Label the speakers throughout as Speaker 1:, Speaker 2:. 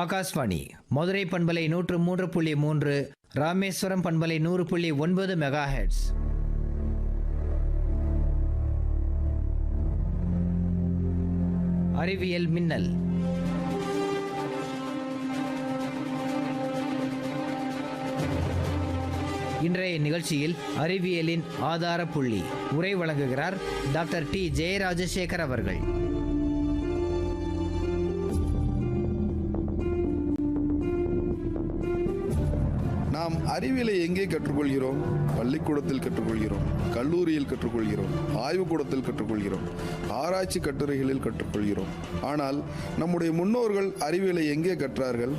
Speaker 1: ஆகாஷ்வாணி மதுரை பண்பலை 103.3, ராமேஸ்வரம் பண்பலை 100.9 mega hertz. அறிவியல் மின்னல். இன்றைய நிகழ்ச்சியில் அறிவியலின் ஆதார புள்ளி உரை வழங்குகிறார் டாக்டர் டி ஜெயராஜசேகர் அவர்கள்.
Speaker 2: நாம் அறிவியலை எங்கே கற்றுக்கொள்கிறோம்? பள்ளிக்கூடத்தில் கற்றுக்கொள்கிறோம், கல்லூரியில் கற்றுக்கொள்கிறோம், ஆய்வுக்கூடத்தில் கற்றுக்கொள்கிறோம், ஆராய்ச்சி கட்டுரைகளில் கற்றுக்கொள்கிறோம். ஆனால் நம்முடைய முன்னோர்கள் அறிவியலை எங்கே கற்றார்கள்?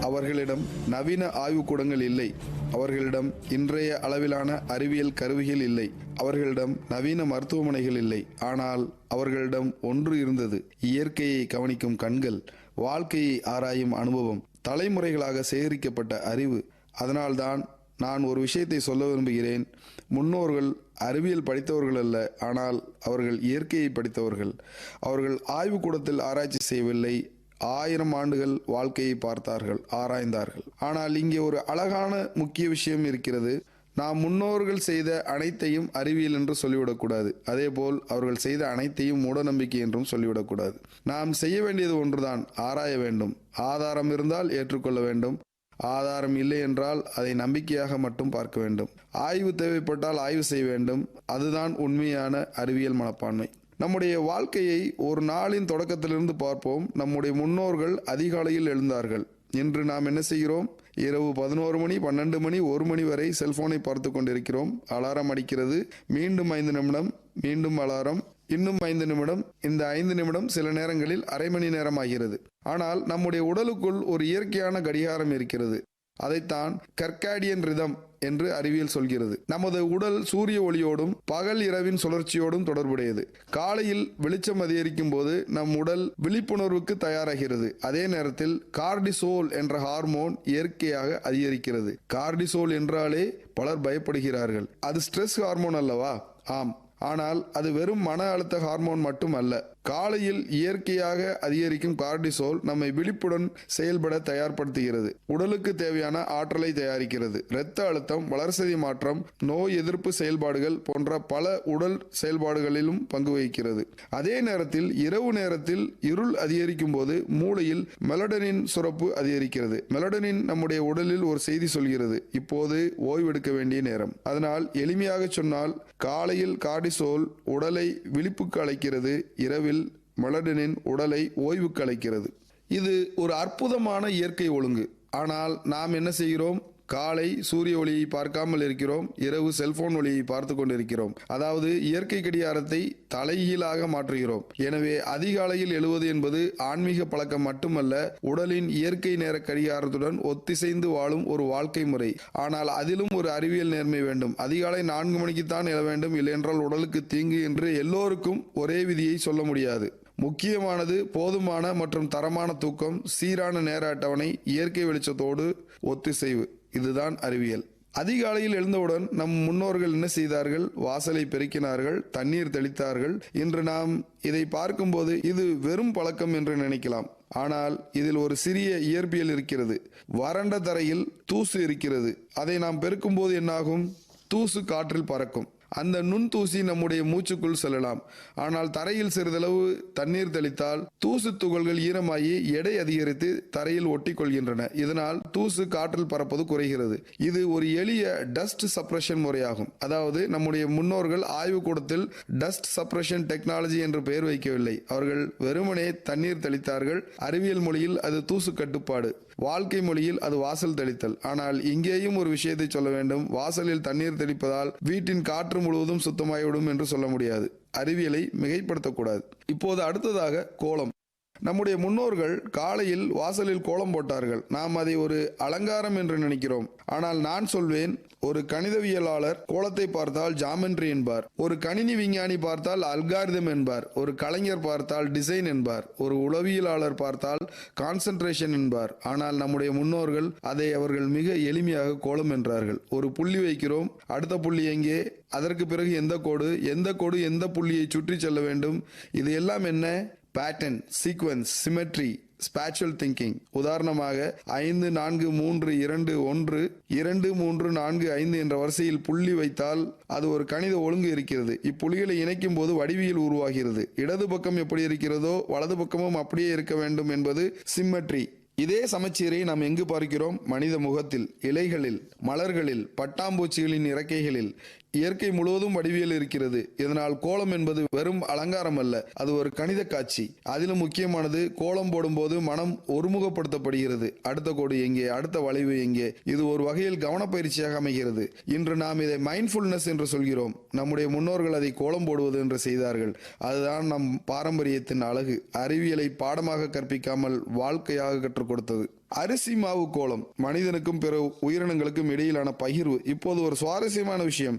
Speaker 2: அவர்களிடம் நவீன ஆய்வுக்கூடங்கள் இல்லை, அவர்களிடம் இன்றைய அளவிலான அறிவியல் கருவிகள் இல்லை, அவர்களிடம் நவீன மருத்துவமனைகள் இல்லை. ஆனால் அவர்களிடம் ஒன்று இருந்தது: இயற்கையை கவனிக்கும் கண்கள், வாழ்க்கையை ஆராயும் அனுபவம், தலைமுறைகளாக சேகரிக்கப்பட்ட அறிவு. அதனால்தான் நான் ஒரு விஷயத்தை சொல்ல விரும்புகிறேன். முன்னோர்கள் அறிவியல் படித்தவர்கள் அல்ல, ஆனால் அவர்கள் இயற்கையை படித்தவர்கள். அவர்கள் ஆய்வுக்கூடத்தில் ஆராய்ச்சி செய்யவில்லை, 1000 ஆண்டுகள் வாழ்க்கையை பார்த்தார்கள், ஆராய்ந்தார்கள். ஆனால் இங்கே ஒரு அழகான முக்கிய விஷயம் இருக்கிறது. நாம் முன்னோர்கள் செய்த அனைத்தையும் அறிவியல் என்று சொல்லிவிடக்கூடாது. அதேபோல் அவர்கள் செய்த அனைத்தையும் மூடநம்பிக்கை என்றும் சொல்லிவிடக்கூடாது. நாம் செய்ய வேண்டியது ஒன்றுதான்: ஆராய வேண்டும். ஆதாரம் இருந்தால் ஏற்றுக்கொள்ள வேண்டும், ஆதாரம் இல்லை என்றால் அதை நம்பிக்கையாக மட்டும் பார்க்க வேண்டும். ஆய்வு தேவைப்பட்டால் ஆய்வு செய்ய வேண்டும். அதுதான் உண்மையான அறிவியல் மனப்பான்மை. நம்முடைய வாழ்க்கையை ஒரு நாளின் தொடக்கத்திலிருந்து பார்ப்போம். நம்முடைய முன்னோர்கள் அதிகாலையில் எழுந்தார்கள். இன்று நாம் என்ன செய்கிறோம்? இரவு 11 மணி, 12 மணி, 1 மணி வரை செல்போனை பார்த்து கொண்டிருக்கிறோம். அலாரம் அடிக்கிறது, மீண்டும் 5 நிமிடம், மீண்டும் அலாரம், இன்னும் 5 நிமிடம். இந்த 5 நிமிடம் சில நேரங்களில் அரை மணி நேரம் ஆகிறது. ஆனால் நம்முடைய உடலுக்குள் ஒரு இயற்கையான கடிகாரம் இருக்கிறது. அதைத்தான் கர்காடியன் ரிதம் என்று அறிவியல் சொல்கிறது. நமது உடல் சூரிய ஒளியோடும் பகல் இரவின் சுழற்சியோடும் தொடர்புடையது. காலையில் வெளிச்சம் அதிகரிக்கும் போது நம் உடல் விழிப்புணர்வுக்கு தயாராகிறது. அதே நேரத்தில் கார்டிசோல் என்ற ஹார்மோன் இயற்கையாக அதிகரிக்கிறது. கார்டிசோல் என்றாலே பலர் பயப்படுகிறார்கள். அது ஸ்ட்ரெஸ் ஹார்மோன் அல்லவா? ஆம். ஆனால் அது வெறும் மன அழுத்த ஹார்மோன் மட்டும் அல்ல. காலையில் இயற்கையாக அதிகரிக்கும் கார்டிசோல் நம்மை விழிப்புடன் செயல்பட தயார்படுத்துகிறது. உடலுக்கு தேவையான ஆற்றலை தயாரிக்கிறது. இரத்த அழுத்தம், வளர்சிதை மாற்றம், நோய் எதிர்ப்பு செயல்பாடுகள் போன்ற பல உடல் செயல்பாடுகளிலும் பங்கு வகிக்கிறது. அதே நேரத்தில் இரவு நேரத்தில் இருள் அதிகரிக்கும் போது மூளையில் மெலடனின் சுரப்பு அதிகரிக்கிறது. மெலடனின் நம்முடைய உடலில் ஒரு செய்தி சொல்கிறது: இப்போது ஓய்வெடுக்க வேண்டிய நேரம். அதனால் எளிமையாக சொன்னால், காலையில் கார்டிசோல் உடலை விழிப்புக்கு அழைக்கிறது, இரவில் மெலடனின் உடலை ஓய்வுக்கு அழைக்கிறது. இது ஒரு அற்புதமான இயற்கை ஒழுங்கு. ஆனால் நாம் என்ன செய்கிறோம்? காலை சூரிய ஒளியை பார்க்காமல் இருக்கிறோம், இரவு செல்போன் ஒளியை பார்த்து கொண்டிருக்கிறோம். அதாவது இயற்கை கடிகாரத்தை தலைகீழாக மாற்றுகிறோம். எனவே அதிகாலையில் எழுவது என்பது ஆன்மீக பழக்கம் மட்டுமல்ல, உடலின் இயற்கை நேர கடிகாரத்துடன் ஒத்திசைந்து வாழும் ஒரு வாழ்க்கை முறை. ஆனால் அதிலும் ஒரு அறிவியல் நேர்மை வேண்டும். அதிகாலை 4 மணிக்குத்தான் எழ வேண்டும், இல்லையென்றால் உடலுக்கு தீங்கு என்று எல்லோருக்கும் ஒரே விதியை சொல்ல முடியாது. முக்கியமானது போதுமான மற்றும் தரமான தூக்கம், சீரான நேர அட்டவணை, இயற்கை வெளிச்சத்தோடு ஒத்திசைவு. இதுதான் அறிவியல். அதிகாலையில் எழுந்தவுடன் நம் முன்னோர்கள் என்ன செய்தார்கள்? வாசலை பெருக்கினார்கள், தண்ணீர் தெளித்தார்கள். இன்று நாம் இதை பார்க்கும்போது இது வெறும் பழக்கம் என்று நினைக்கலாம். ஆனால் இதில் ஒரு சிறிய இயற்பியல் இருக்கிறது. வறண்ட தரையில் தூசு இருக்கிறது. அதை நாம் பெருக்கும் போது என்னாகும்? தூசு காற்றில் பறக்கும். அந்த நுண்தூசி நம்முடைய மூச்சுக்குள் செல்லலாம். ஆனால் தரையில் சிறிதளவு தண்ணீர் தெளித்தால் தூசு துகள்கள் ஈரமாகி எடை அதிகரித்து தரையில் ஒட்டி கொள்கின்றன. இதனால் தூசு காற்றில் பறப்பது குறைகிறது. இது ஒரு எளிய டஸ்ட் சப்ரஷன் முறையாகும். அதாவது நம்முடைய முன்னோர்கள் ஆய்வுக்கூடத்தில் டஸ்ட் சப்ரஷன் டெக்னாலஜி என்று பெயர் வைக்கவில்லை. அவர்கள் வெறுமனே தண்ணீர் தெளித்தார்கள். அறிவியல் மொழியில் அது தூசு கட்டுப்பாடு, வாழ்க்கை மொழியில் அது வாசல் தெளித்தல். ஆனால் இங்கேயும் ஒரு விஷயத்தை சொல்ல வேண்டும். வாசலில் தண்ணீர் தெளிப்பதால் வீட்டின் காற்று முழுவதும் சுத்தமாகிவிடும் என்று சொல்ல முடியாது. அறிவியலை மிகைப்படுத்தக்கூடாது. இப்போது அடுத்ததாக கோலம். நம்முடைய முன்னோர்கள் காலையில் வாசலில் கோலம் போட்டார்கள். நாம் அதை ஒரு அலங்காரம் என்று நினைக்கிறோம். ஆனால் நான் சொல்வேன், ஒரு கணிதவியலாளர் கோலத்தை பார்த்தால் ஜாமெட்ரி என்பார், ஒரு கணினி விஞ்ஞானி பார்த்தால் அல்காரிதம் என்பார், ஒரு கலைஞர் பார்த்தால் டிசைன் என்பார், ஒரு உளவியலாளர் பார்த்தால் கான்சென்ட்ரேஷன் என்பார். ஆனால் நம்முடைய முன்னோர்கள் அதை அவர்கள் மிக எளிமையாக கோலம் என்றார்கள். ஒரு புள்ளி வைக்கிறோம், அடுத்த புள்ளி எங்கே, அதற்கு பிறகு எந்த கோடு எந்த புள்ளியை சுற்றி செல்ல வேண்டும், இது எல்லாம் என்ன? Pattern, sequence, symmetry. Spatial thinking. உதாரணமாக 5 4 3 2 1 2 3 4 5 என்ற வரிசையில் புள்ளி வைத்தால் அது ஒரு கணித ஒழுங்கு இருக்கிறது. இப்புள்ளிகளை இணைக்கும் போது வடிவியல் உருவாகிறது. இடது பக்கம் எப்படி இருக்கிறதோ வலது பக்கமும் அப்படியே இருக்க வேண்டும் என்பது சிம்மெட்ரி. இதே சமச்சீரை நாம் எங்கு பார்க்கிறோம்? மனித முகத்தில், இலைகளில், மலர்களில், பட்டாம்பூச்சிகளின் இறக்கைகளில். இயற்கை முழுவதும் வடிவியல் இருக்கிறது. இதனால் கோலம் என்பது வெறும் அலங்காரம் அல்ல, அது ஒரு கணித காட்சி. அதிலும் முக்கியமானது, கோலம் போடும்போது மனம் ஒருமுகப்படுத்தப்படுகிறது. அடுத்த கோடு எங்கே, அடுத்த வளைவு எங்கே? இது ஒரு வகையில் கவனப்பயிற்சியாக அமைகிறது. இன்று நாம் இதை மைண்ட்ஃபுல்னஸ் என்று சொல்கிறோம். நம்முடைய முன்னோர்கள் அதை கோலம் போடுவது என்று செய்தார்கள். அதுதான் நம் பாரம்பரியத்தின் அழகு. அறிவியலை பாடமாக கற்பிக்காமல் வாழ்க்கையாக கற்றுக் கொடுத்தது. அரிசி மாவு கோலம் மனிதனுக்கும் பிற உயிரினங்களுக்கும் இடையிலான பகிர்வு. இப்போது ஒரு சுவாரஸ்யமான விஷயம்,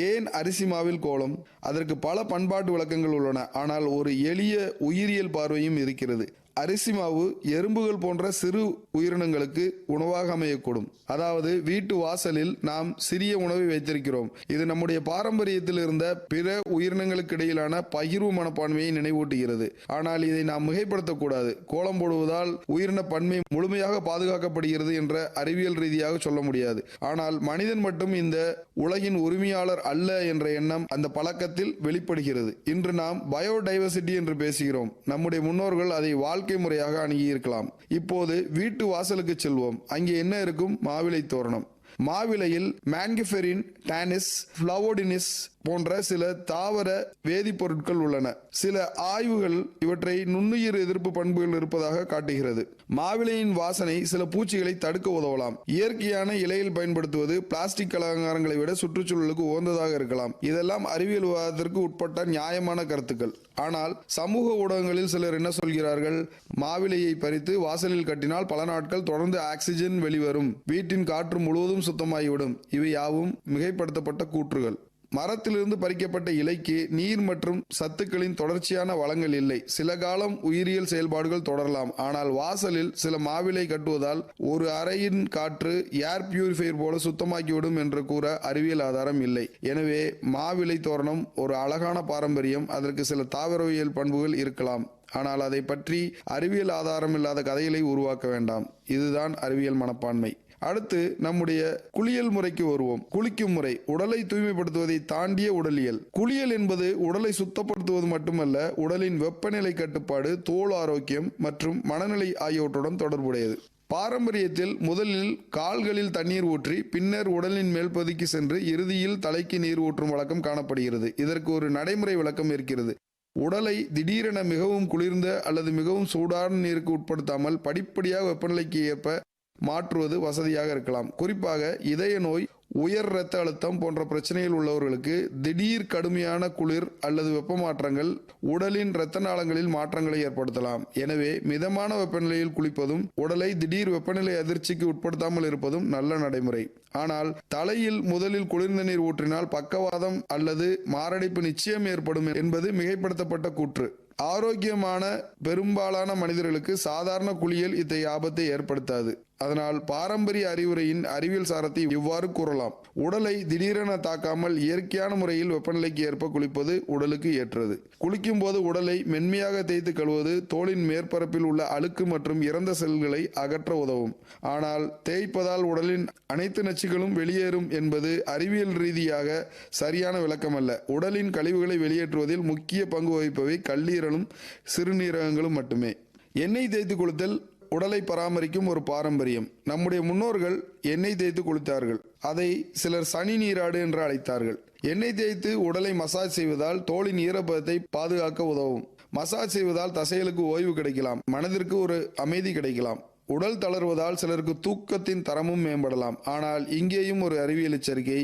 Speaker 2: ஏன் அரிசி மாவில் கோலம்? அதற்கு பல பண்பாட்டு விளக்கங்கள் உள்ளன. ஆனால் ஒரு எளிய உயிரியல் பார்வையும் இருக்கிறது. அரிசி மாவு எறும்புகள் போன்ற சிறு உயிரினங்களுக்கு உணவாக அமையக்கூடும். அதாவது வீட்டு வாசலில் நாம் சிறிய உணவை வைத்திருக்கிறோம். இது நம்முடைய பாரம்பரியத்தில் இருந்த பிற உயிரினங்களுக்கு இடையிலான பகிர்வு மனப்பான்மையை நினைவூட்டுகிறது. ஆனால் இதை நாம் மிகைப்படுத்தக்கூடாது. கோலம் போடுவதால் உயிரின பன்மை முழுமையாக பாதுகாக்கப்படுகிறது என்ற அறிவியல் ரீதியாக சொல்ல முடியாது. ஆனால் மனிதன் மட்டும் இந்த உலகின் உரிமையாளர் அல்ல என்ற எண்ணம் அந்த பழக்கத்தில் வெளிப்படுகிறது. இன்று நாம் பயோடைவர்சிட்டி என்று பேசுகிறோம். நம்முடைய முன்னோர்கள் அதை வாழ்க்கை முறையாக அணுகியிருக்கலாம். இப்போது வீட்டு வாசலுக்கு செல்வோம். அங்கே என்ன இருக்கும்? மாவிலை தோரணம். மாவிலையில் மேன்கிஃபெரின், டானிஸ், ஃப்ளவோடினிஸ் போன்ற சில தாவர வேதிப்பொருட்கள் உள்ளன. சில ஆய்வுகள் இவற்றை நுண்ணுயிர் எதிர்ப்பு பண்புகள் இருப்பதாக காட்டுகிறது. மாவிலையின் வாசனை சில பூச்சிகளை தடுக்க உதவலாம். இயற்கையான இலையில் பயன்படுத்துவது பிளாஸ்டிக் அலங்காரங்களை விட சுற்றுச்சூழலுக்கு உகந்ததாக இருக்கலாம். இதெல்லாம் அறிவியல் விவாதத்திற்கு உட்பட்ட நியாயமான கருத்துக்கள். ஆனால் சமூக ஊடகங்களில் சிலர் என்ன சொல்கிறார்கள்? மாவிலையை பறித்து வாசலில் கட்டினால் பல நாட்கள் தொடர்ந்து ஆக்சிஜன் வெளிவரும், வீட்டின் காற்று முழுவதும் சுத்தமாகிவிடும். இவை யாவும் மிகைப்படுத்தப்பட்ட கூற்றுகள். மரத்திலிருந்து பறிக்கப்பட்ட இலைக்கு நீர் மற்றும் சத்துக்களின் தொடர்ச்சியான வளங்கள் இல்லை. சில காலம் உயிரியல் செயல்பாடுகள் தொடரலாம். ஆனால் வாசலில் சில மாவிலை கட்டுவதால் ஒரு அறையின் காற்று ஏர் பியூரிஃபையர் போல சுத்தமாக்கிவிடும் என்று கூற அறிவியல் ஆதாரம் இல்லை. எனவே மாவிலை தோரணம் ஒரு அழகான பாரம்பரியம். அதற்கு சில தாவரவியல் பண்புகள் இருக்கலாம். ஆனால் அதை பற்றி அறிவியல் ஆதாரம் இல்லாத கதைகளை உருவாக்க வேண்டாம். இதுதான் அறிவியல் மனப்பான்மை. அடுத்து நம்முடைய குளியல் முறைக்கு வருவோம். குளிக்கும் முறை உடலை தூய்மைப்படுத்துவதை தாண்டிய உடலியல். குளியல் என்பது உடலை சுத்தப்படுத்துவது மட்டுமல்ல, உடலின் வெப்பநிலை கட்டுப்பாடு, தோல் ஆரோக்கியம் மற்றும் மனநிலை ஆகியவற்றுடன் தொடர்புடையது. பாரம்பரியத்தில் முதலில் கால்களில் தண்ணீர் ஊற்றி பின்னர் உடலின் மேல் பகுதிக்கு சென்று இறுதியில் தலைக்கு நீர் ஊற்றும் வழக்கம் காணப்படுகிறது. இதற்கு ஒரு நடைமுறை விளக்கம் இருக்கிறது. உடலை திடீரென மிகவும் குளிர்ந்த அல்லது மிகவும் சூடான நீருக்கு உட்படுத்தாமல் படிப்படியாக வெப்பநிலைக்கு ஏற்ப மாற்றுவது வசதியாக இருக்கலாம். குறிப்பாக இதய நோய், உயர் இரத்த அழுத்தம் போன்ற பிரச்சனைகள் உள்ளவர்களுக்கு திடீர் கடுமையான குளிர் அல்லது வெப்ப மாற்றங்கள் உடலின் இரத்த நாளங்களில் மாற்றங்களை ஏற்படுத்தலாம். எனவே மிதமான வெப்பநிலையில் குளிப்பதும் உடலை திடீர் வெப்பநிலை அதிர்ச்சிக்கு உட்படுத்தாமல் இருப்பதும் நல்ல நடைமுறை. ஆனால் தலையில் முதலில் குளிர்ந்த நீர் ஊற்றினால் பக்கவாதம் அல்லது மாரடைப்பு நிச்சயம் ஏற்படும் என்பது மிகைப்படுத்தப்பட்ட கூற்று. ஆரோக்கியமான பெரும்பாலான மனிதர்களுக்கு சாதாரண குளியல் இத்தகைய ஆபத்தை ஏற்படுத்தாது. அதனால் பாரம்பரிய அறிவுரையின் அறிவியல் சாரத்தை இவ்வாறு கூறலாம். உடலை திடீரென தாக்காமல் இயற்கையான முறையில் வெப்பநிலைக்கு ஏற்ப குளிப்பது உடலுக்கு ஏற்றது. குளிக்கும் போது உடலை மென்மையாக தேய்த்து கழுவது தோலின் மேற்பரப்பில் உள்ள அழுக்கு மற்றும் இறந்த செல்களை அகற்ற உதவும். ஆனால் தேய்ப்பதால் உடலின் அனைத்து நச்சுகளும் வெளியேறும் என்பது அறிவியல் ரீதியாக சரியான விளக்கமல்ல. உடலின் கழிவுகளை வெளியேற்றுவதில் முக்கிய பங்கு வகிப்பவை கல்லீரலும் சிறுநீரகங்களும் மட்டுமே. எண்ணெய் தேய்த்து குளித்தல் உடலை பராமரிக்கும் ஒரு பாரம்பரியம். நம்முடைய முன்னோர்கள் எண்ணெய் தேய்த்து குளித்தார்கள். அதை சிலர் சனி நீராடு என்று அழைத்தார்கள். எண்ணெய் தேய்த்து உடலை மசாஜ் செய்வதால் தோலின் ஈரப்பதத்தை பாதுகாக்க உதவும். மசாஜ் செய்வதால் தசைகளுக்கு ஓய்வு கிடைக்கலாம், மனதிற்கு ஒரு அமைதி கிடைக்கலாம். உடல் தளர்வதால் சிலருக்கு தூக்கத்தின் தரமும் மேம்படலாம். ஆனால் இங்கேயும் ஒரு அறிவியல் எச்சரிக்கை.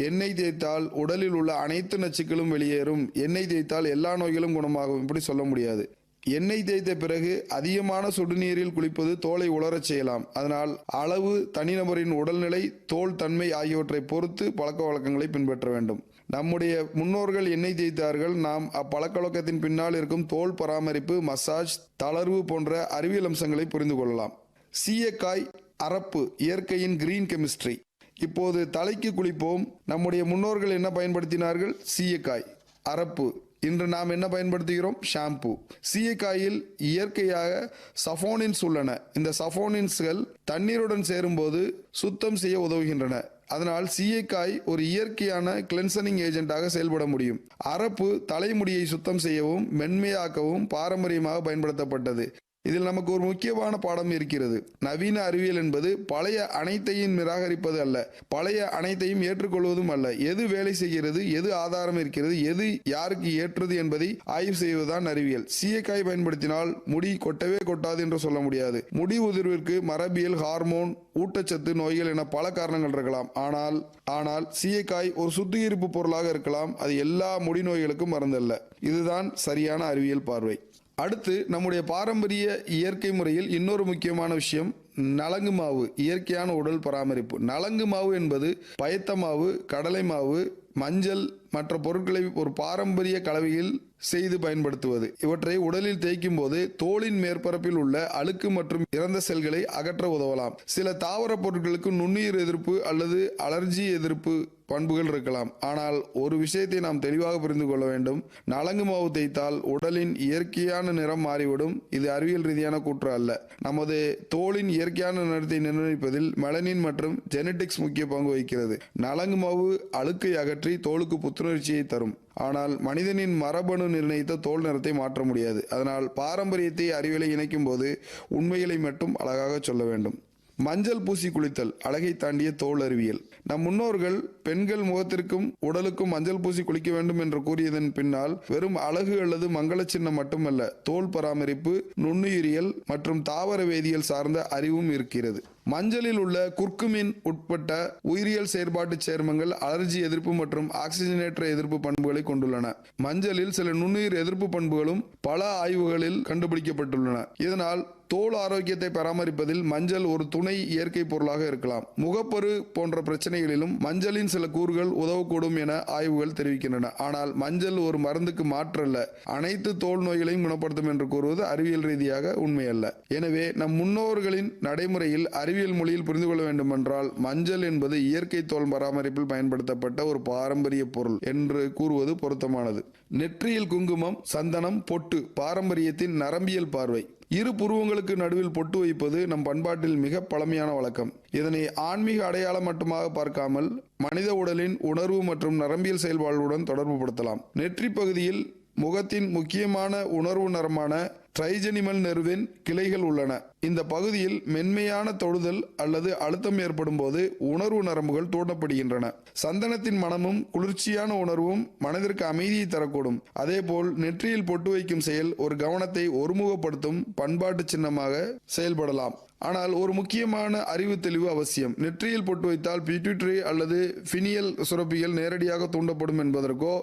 Speaker 2: எண்ணெய் தேய்த்தால் உடலில் உள்ள அனைத்து நச்சுக்களும் வெளியேறும், எண்ணெய் தேய்த்தால் எல்லா நோய்களும் குணமாகும், இப்படி சொல்ல முடியாது. எண்ணெய் தேய்த்த பிறகு அதிகமான சுடுநீரில் குளிப்பது தோலை உலரச் செய்யலாம். அதனால் அளவு, தனிநபரின் உடல்நிலை, தோல் தன்மை ஆகியவற்றை பொறுத்து பழக்க வழக்கங்களை பின்பற்ற வேண்டும். நம்முடைய முன்னோர்கள் எண்ணெய் தேய்த்தார்கள். நாம் அப்பழக்க வழக்கத்தின் பின்னால் இருக்கும் தோல் பராமரிப்பு, மசாஜ், தளர்வு போன்ற அறிவியல் அம்சங்களை புரிந்து கொள்ளலாம். சீயக்காய், அரப்பு, இயற்கையின் கிரீன் கெமிஸ்ட்ரி. இப்போது தலைக்கு குளிப்போம். நம்முடைய முன்னோர்கள் என்ன பயன்படுத்தினார்கள்? சீயக்காய், அரப்பு, இன்று நாம் என்ன பயன்படுத்துகிறோம்? ஷாம்பு. சீயக்காயில் இயற்கையாக சஃபோனின்ஸ் உள்ளன. இந்த சஃபோனின்ஸ்கள் தண்ணீருடன் சேரும்போது சுத்தம் செய்ய உதவுகின்றன. அதனால் சீயக்காய் ஒரு இயற்கையான கிளென்சனிங் ஏஜென்ட்டாக செயல்பட முடியும். அரப்பு தலைமுடியை சுத்தம் செய்யவும் மென்மையாக்கவும் பாரம்பரியமாக பயன்படுத்தப்பட்டது. இதில் நமக்கு ஒரு முக்கியமான பாடம் இருக்கிறது. நவீன அறிவியல் என்பது பழைய அனைத்தையும் நிராகரிப்பது அல்ல, பழைய அனைத்தையும் ஏற்றுக்கொள்வதும் அல்ல. எது வேலை செய்கிறது, எது ஆதாரம் இருக்கிறது, எது யாருக்கு ஏற்றது என்பதை ஆய்வு செய்வதுதான் அறிவியல். சீயக்காய் பயன்படுத்தினால் முடி கொட்டவே கொட்டாது என்று சொல்ல முடியாது. முடி உதிர்விற்கு மரபியல், ஹார்மோன், ஊட்டச்சத்து நோய்கள் என பல காரணங்கள் இருக்கலாம். ஆனால் சீயக்காய் ஒரு சுத்திகரிப்பு பொருளாக இருக்கலாம். அது எல்லா முடி நோய்களுக்கும் மருந்தல்ல. இதுதான் சரியான அறிவியல் பார்வை. அடுத்து நம்முடைய பாரம்பரிய இயற்கை முறையில் இன்னொரு முக்கியமான விஷயம் நலங்கு மாவு, இயற்கையான உடல் பராமரிப்பு. நலங்கு மாவு என்பது பயத்த மாவு, கடலை மாவு, மஞ்சள் மற்ற பொருட்களை ஒரு பாரம்பரிய கலவையில் செய்து பயன்படுத்துவது. இவற்றை உடலில் தேய்க்கும் போது தோலின் மேற்பரப்பில் உள்ள அழுக்கு மற்றும் இறந்த செல்களை அகற்ற உதவலாம். சில தாவர பொருட்களுக்கு நுண்ணுயிர் எதிர்ப்பு அல்லது அலர்ஜி எதிர்ப்பு பண்புகள் இருக்கலாம். ஆனால் ஒரு விஷயத்தை நாம் தெளிவாக புரிந்து கொள்ள வேண்டும். நலங்கு மாவு தேய்த்தால் உடலின் இயற்கையான நிறம் மாறிவிடும். இது அறிவியல் ரீதியான கூற்று அல்ல. நமது தோலின் இயற்கையான நிறத்தை நிர்ணயிப்பதில் மெலனின் மற்றும் ஜெனடிக்ஸ் முக்கிய பங்கு வகிக்கிறது. நலங்கு மாவு அழுக்கை அகற்றி தோலுக்கு புத்துணர்ச்சியை தரும். ஆனால் மனிதனின் மரபணு நிர்ணயித்த தோல் நிறத்தை மாற்ற முடியாது. அதனால் பாரம்பரியத்தை அறிவியலை இணைக்கும் போது உண்மைகளை மட்டும் அழகாக சொல்ல வேண்டும். மஞ்சள் பூசி குளித்தல் அழகை தாண்டிய தோல் அறிவியல். நம் முன்னோர்கள் பெண்கள் முகத்திற்கும் உடலுக்கும் மஞ்சள் பூசி குளிக்க வேண்டும் என்று கூறியதன் பின்னால் வெறும் அழகு அல்லது மங்கள சின்னம் மட்டுமல்ல, தோல் பராமரிப்பு, நுண்ணுயிரியல் மற்றும் தாவர வேதியியல் சார்ந்த அறிவும் இருக்கிறது. மஞ்சளில் உள்ள குர்குமின் உட்பட்ட உயிரியல் செயற்பாட்டு சேர்மங்கள் அலர்ஜி எதிர்ப்பு மற்றும் ஆக்சிஜனேற்ற எதிர்ப்பு பண்புகளை கொண்டுள்ளன. மஞ்சளில் சில நுண்ணுயிர் எதிர்ப்பு பண்புகளும் பல ஆய்வுகளில் கண்டுபிடிக்கப்பட்டுள்ளன. இதனால் தோல் ஆரோக்கியத்தை பராமரிப்பதில் மஞ்சள் ஒரு துணை இயற்கை பொருளாக இருக்கலாம். முகப்பரு போன்ற பிரச்சனைகளிலும் மஞ்சளின் சில கூறுகள் உதவக்கூடும் என ஆய்வுகள் தெரிவிக்கின்றன. ஆனால் மஞ்சள் ஒரு மருந்துக்கு மாற்றல்ல, அனைத்து தோல் நோய்களையும் குணப்படுத்தும் என்று கூறுவது அறிவியல் ரீதியாக உண்மையல்ல. எனவே நம் முன்னோர்களின் நடைமுறையில் அறிவியல் மொழியில் புரிந்து கொள்ள வேண்டுமென்றால் மஞ்சள் என்பது இயற்கை தோல் பராமரிப்பில் பயன்படுத்தப்பட்ட ஒரு பாரம்பரிய பொருள் என்று கூறுவது பொருத்தமானது. நெற்றியில் குங்குமம், சந்தனம், பொட்டு பாரம்பரியத்தின் நரம்பியல் பார்வை. இரு புருவங்களுக்கு நடுவில் பொட்டு வைப்பது நம் பண்பாட்டில் மிக பழமையான வழக்கம். இதனை ஆன்மீக அடையாளம் மட்டுமாக பார்க்காமல் மனித உடலின் உணர்வு மற்றும் நரம்பியல் செயல்பாடுகளுடன் தொடர்பு படுத்தலாம். நெற்றி பகுதியில் முகத்தின் முக்கியமான உணர்வு நரமான ட்ரைஜெனிமல் நெர்வின் கிளைகள் உள்ளன. இந்த பகுதியில் மென்மையான தொடுதல் அல்லது அழுத்தம் ஏற்படும் போது உணர்வு நரம்புகள் தூண்டப்படுகின்றன. சந்தனத்தின் மனமும் குளிர்ச்சியான உணர்வும் மனதிற்கு அமைதியை தரக்கூடும். அதேபோல் நெற்றியில் பொட்டு வைக்கும் செயல் ஒரு கவனத்தை ஒருமுகப்படுத்தும் பண்பாட்டு சின்னமாக செயல்படலாம். ஆனால் ஒரு முக்கியமான அறிவு தெளிவு அவசியம். நெற்றியில் பொட்டு வைத்தால் பிட்யூட்டரி அல்லது பினியல் சுரப்பிகள் நேரடியாக தூண்டப்படும் என்பதற்கோ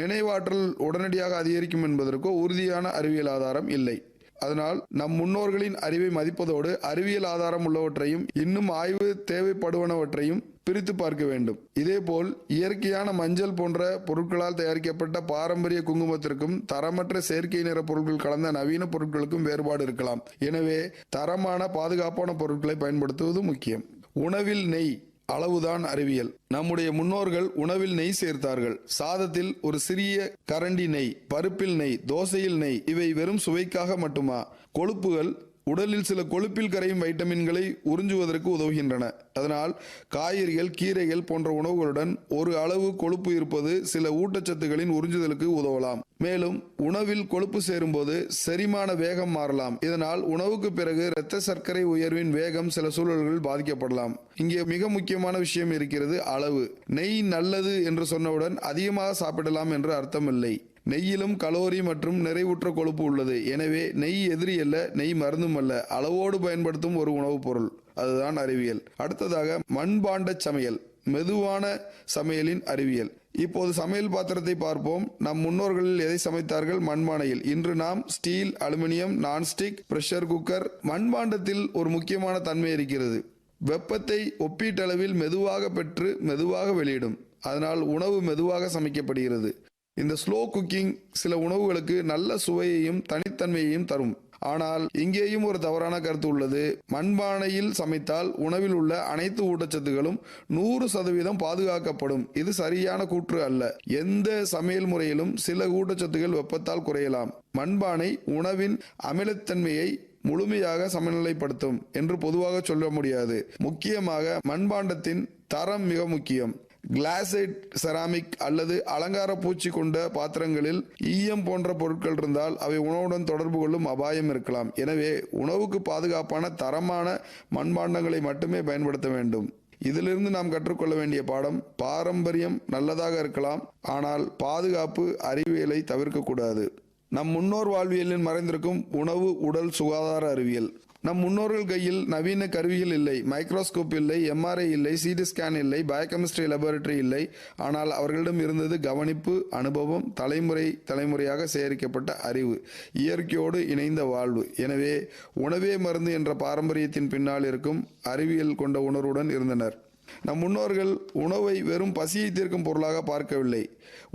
Speaker 2: நினைவாற்றல் உடனடியாக அதிகரிக்கும் என்பதற்கோ உறுதியான அறிவியல் ஆதாரம் இல்லை. அதனால் நம் முன்னோர்களின் அறிவை மதிப்பதோடு அறிவியல் ஆதாரம் உள்ளவற்றையும் இன்னும் ஆய்வு தேவைப்படுவனவற்றையும் பிரித்து பார்க்க வேண்டும். இதேபோல் இயற்கையான மஞ்சள் போன்ற பொருட்களால் தயாரிக்கப்பட்ட பாரம்பரிய குங்குமத்திற்கும் தரமற்ற செயற்கை நிற பொருட்கள் கலந்த நவீன பொருட்களுக்கும் வேறுபாடு இருக்கலாம். எனவே தரமான பாதுகாப்பான பொருட்களை பயன்படுத்துவது முக்கியம். உணவில் நெய் அளவுதான் அறிவியல். நம்முடைய முன்னோர்கள் உணவில் நெய் சேர்த்தார்கள். சாதத்தில் ஒரு சிறிய கரண்டி நெய், பருப்பில் நெய், தோசையில் நெய். இவை வெறும் சுவைக்காக மட்டுமா? கொழுப்புகள் உடலில் சில கொழுப்பில் கரையும் வைட்டமின்களை உறிஞ்சுவதற்கு உதவுகின்றன. அதனால் காய்கறிகள், கீரைகள் போன்ற உணவுகளுடன் ஒரு அளவு கொழுப்பு இருப்பது சில ஊட்டச்சத்துக்களின் உறிஞ்சுதலுக்கு உதவலாம். மேலும் உணவில் கொழுப்பு சேரும்போது செரிமான வேகம் மாறலாம். இதனால் உணவுக்கு பிறகு இரத்த சர்க்கரை உயர்வின் வேகம் சில சூழல்களில் பாதிக்கப்படலாம். இங்கே மிக முக்கியமான விஷயம் இருக்கிறது, அளவு. நெய் நல்லது என்று சொன்னவுடன் அதிகமாக சாப்பிடலாம் என்று அர்த்தமில்லை. நெய்யிலும் கலோரி மற்றும் நிறைவுற்ற கொழுப்பு உள்ளது. எனவே நெய் எதிரி அல்ல, நெய் மருந்தும் அல்ல, அளவோடு பயன்படுத்தும் ஒரு உணவுப் பொருள். அதுதான் அறிவியல். அடுத்ததாக மண்பாண்ட சமையல், மெதுவான சமையலின் அறிவியல். இப்போது சமையல் பாத்திரத்தை பார்ப்போம். நம் முன்னோர்களில் எதை சமைத்தார்கள்? மண்பானையில். இன்று நாம் steel, aluminium, nonstick, pressure cooker. மண்பாண்டத்தில் ஒரு முக்கியமான தன்மை இருக்கிறது. வெப்பத்தை ஒப்பீட்டளவில் மெதுவாக பெற்று மெதுவாக வெளியிடும். அதனால் உணவு மெதுவாக சமைக்கப்படுகிறது. இந்த ஸ்லோ குக்கிங் சில உணவுகளுக்கு நல்ல சுவையையும் தனித்தன்மையையும் தரும். ஆனால் இங்கேயும் ஒரு தவறான கருத்து உள்ளது. மண்பானையில் சமைத்தால் உணவில் உள்ள அனைத்து ஊட்டச்சத்துகளும் 100% பாதுகாக்கப்படும். இது சரியான கூற்று அல்ல. எந்த சமையல் முறையிலும் சில ஊட்டச்சத்துகள் வெப்பத்தால் குறையலாம். மண்பானை உணவின் அமிலத்தன்மையை முழுமையாக சமநிலைப்படுத்தும் என்று பொதுவாக சொல்ல முடியாது. முக்கியமாக மண்பாண்டத்தின் தரம் மிக முக்கியம். கிளாசைட், செராமிக் அல்லது அலங்கார பூச்சி கொண்ட பாத்திரங்களில் ஈயம் போன்ற பொருட்கள் இருந்தால் அவை உணவுடன் தொடர்பு கொள்ளும் அபாயம் இருக்கலாம். எனவே உணவுக்கு பாதுகாப்பான தரமான மண்பாண்டங்களை மட்டுமே பயன்படுத்த வேண்டும். இதிலிருந்து நாம் கற்றுக்கொள்ள வேண்டிய பாடம், பாரம்பரியம் நல்லதாக இருக்கலாம், ஆனால் பாதுகாப்பு அறிவியலை தவிர்க்கக்கூடாது. நம் முன்னோர் வாழ்வியலில் மறைந்திருக்கும் உணவு உடல் சுகாதார அறிவியல். நம் முன்னோர்கள் கையில் நவீன கருவிகள் இல்லை, மைக்ரோஸ்கோப் இல்லை, எம்ஆர்ஐ இல்லை, சிடி ஸ்கேன் இல்லை, பயோகெமிஸ்ட்ரி லேபரட்டரி இல்லை. ஆனால் அவர்களிடம் இருந்தது கவனிப்பு, அனுபவம், தலைமுறையாக சேகரிக்கப்பட்ட அறிவு, இயற்கையோடு இணைந்த வாழ்வு. எனவே உணவே மருந்து என்ற பாரம்பரியத்தின் பின்னால் இருக்கும் அறிவியல் கொண்ட உணர்வுடன் இருந்தனர். நம் முன்னோர்கள் உணவை வெறும் பசியை தீர்க்கும் பொருளாக பார்க்கவில்லை,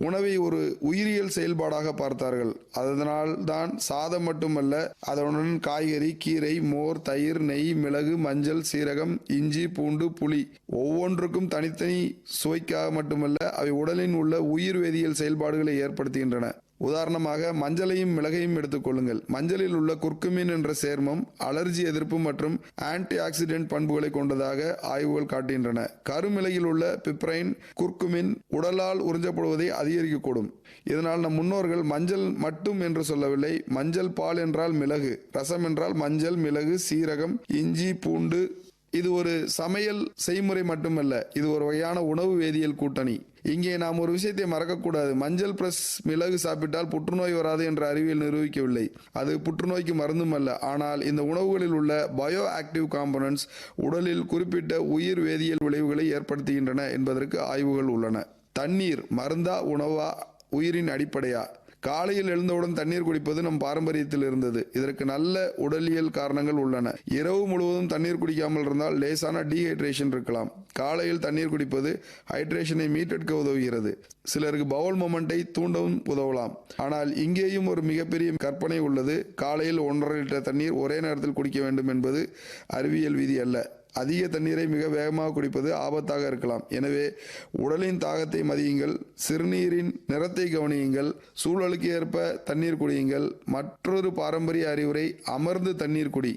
Speaker 2: உணவை ஒரு உயிரியல் செயல்பாடாக பார்த்தார்கள். அதனால் தான் சாதம் மட்டுமல்ல, அதனுடன் காய்கறி, கீரை, மோர், தயிர், நெய், மிளகு, மஞ்சள், சீரகம், இஞ்சி, பூண்டு, புளி ஒவ்வொன்றுக்கும் தனித்தனி சுவைக்காக மட்டுமல்ல, அவை உடலின் உள்ள உயிர் வேதியியல் செயல்பாடுகளை ஏற்படுத்துகின்றன. உதாரணமாக மஞ்சளையும் மிளகையும் எடுத்துக்கொள்ளுங்கள். மஞ்சளில் உள்ள குர்குமின் என்ற சேர்மம் அலர்ஜி எதிர்ப்பு மற்றும் ஆன்டி ஆக்சிடென்ட் பண்புகளை கொண்டதாக ஆய்வுகள் காட்டுகின்றன. கருமிளகில் உள்ள பிப்ரைன், குர்குமின் உடலால் உறிஞ்சப்படுவதை அதிகரிக்கக்கூடும். இதனால் நம் முன்னோர்கள் மஞ்சள் மட்டும் என்று சொல்லவில்லை, மஞ்சள் பால் என்றால் மிளகு, ரசம் என்றால் மஞ்சள், மிளகு, சீரகம், இஞ்சி, பூண்டு. இது ஒரு சமையல் செய்முறை மட்டுமல்ல, இது ஒரு வகையான உணவு வேதியியல் கூட்டணி. இங்கே நாம் ஒரு விஷயத்தை மறக்கக்கூடாது. மஞ்சள் பிளஸ் மிளகு சாப்பிட்டால் புற்றுநோய் வராது என்ற அறிவியல் நிரூபிக்கவில்லை. அது புற்றுநோய்க்கு மருந்தும் அல்ல. ஆனால் இந்த உணவுகளில் உள்ள பயோ ஆக்டிவ் காம்பனன்ட்ஸ் உடலில் குறிப்பிட்ட உயிர் வேதியியல் விளைவுகளை ஏற்படுத்துகின்றன என்பதற்கு ஆய்வுகள் உள்ளன. தண்ணீர் மருந்தா, உணவா, உயிரின் அடிப்படையா? காலையில் எழுந்தவுடன் தண்ணீர் குடிப்பது நம் பாரம்பரியத்தில் இருந்தது. இதற்கு நல்ல உடலியல் காரணங்கள் உள்ளன. இரவு முழுவதும் தண்ணீர் குடிக்காமல் இருந்தால் லேசான டீஹைட்ரேஷன் இருக்கலாம். காலையில் தண்ணீர் குடிப்பது ஹைட்ரேஷனை மீட்டெடுக்க உதவுகிறது. சிலருக்கு பவுல் மொமெண்டை தூண்டவும் உதவலாம். ஆனால் இங்கேயும் ஒரு மிகப்பெரிய கற்பனை உள்ளது. காலையில் 1.5 லிட்டர் தண்ணீர் ஒரே நேரத்தில் குடிக்க வேண்டும் என்பது அறிவியல் விதி அல்ல. அதிக தண்ணீரை மிக வேகமாக குடிப்பது ஆபத்தாக இருக்கலாம். எனவே உடலின் தாகத்தை மதியுங்கள், சிறுநீரின் நிறத்தை கவனியுங்கள், சூழலுக்கு ஏற்ப தண்ணீர் குடியுங்கள். மற்றொரு பாரம்பரிய அறிவுரை, அமர்ந்து தண்ணீர் குடி.